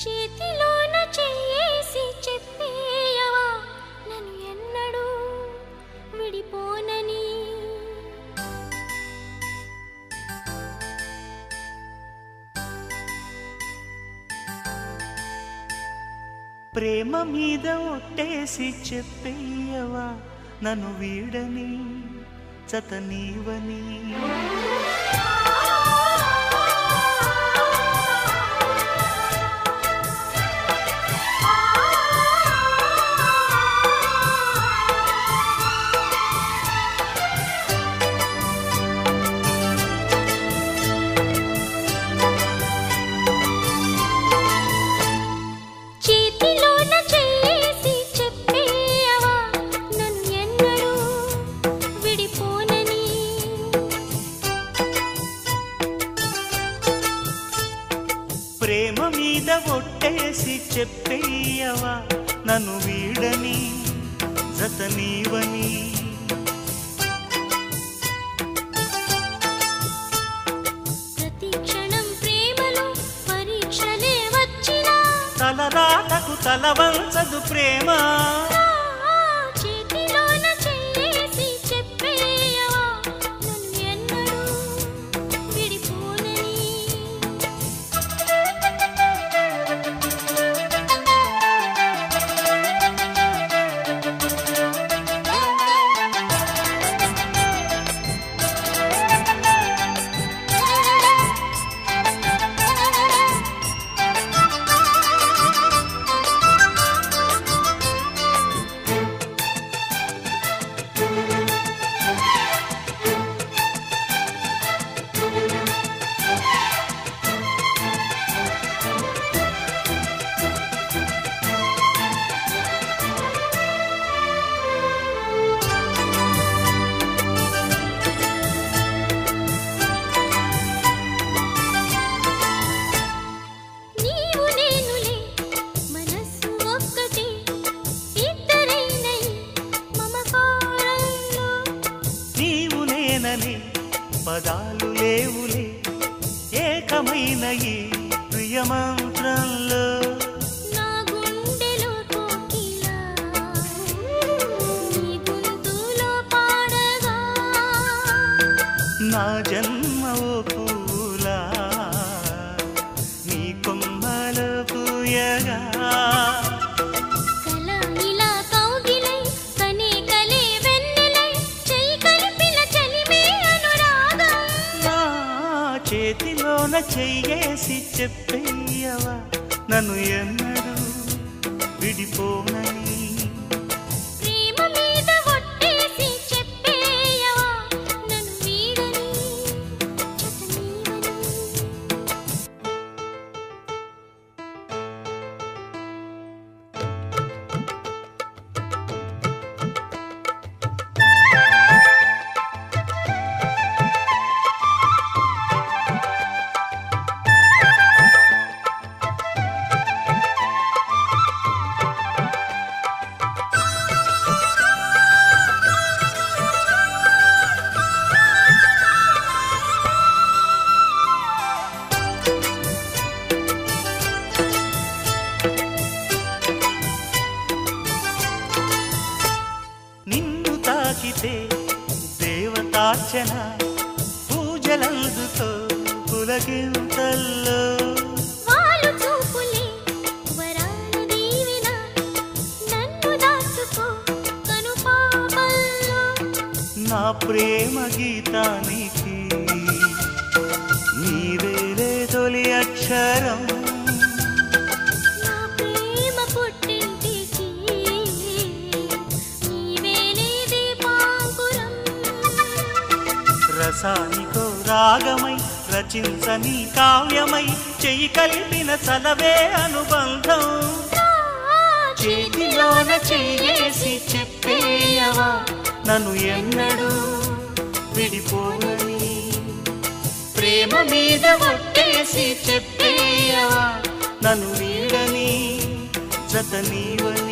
చేతిలోన చేసి చెప్పేయవా నన్ను ఎన్నడూ విడిపోనని. ప్రేమ మీద ఒట్టేసి చెప్పేయవా నన్ను వీడని జతనీవని. ప్రేమ మీద ఒట్టేసి చెప్పేయవా నన్ను వీడని జతనీవని. ప్రతి క్షణం ప్రేమలో పరీక్షలే వచ్చినా తలరాతకు తల వంచదు ప్రేమ. చేతిలోన చేసి చెప్పేయవా నన్ను ఎన్నడూ విడిపోనని. పదాలు లేవులే ఏకమైన ఈ ప్రియమంత్రంలో. నా గుండెలో కోకిలా నీ గొంతులో పాడగా, నా జన్మ ఓ పూలా నీ కొమ్మలో పూయగా. చేతిలోన చెయ్యేసి చెప్పేయవా నన్ను ఎన్నడూ విడిపోనని. ప్రేమ మీద ఒట్టేసి చెప్పేయవా నన్ను వీడని జతనీవని. నిన్ను తాకితే దేవతార్చన పూజలందుతో పులకింతల్లో. వాళ్ళు చూపులే వరాలు దీవెన నన్ను దాచుకో కనుపాపల్లో. నా ప్రేమ గీతానికి నీవేలే తొలి అక్షరం. నా ప్రేమ పుట్టింటికి నీవేలే దీపాంకురం. రసానికో రాగమై రచించని కావ్యమై చెయ్యి కలిపిన చలవే అనుబంధం. చేతిలోన చెయ్యేసి చెప్పేయవా నన్ను ఎన్నడూ విడిపోనని. ప్రేమ మీద ఒట్టేసి చెప్పేయవా నన్ను వీడని జతనీవని.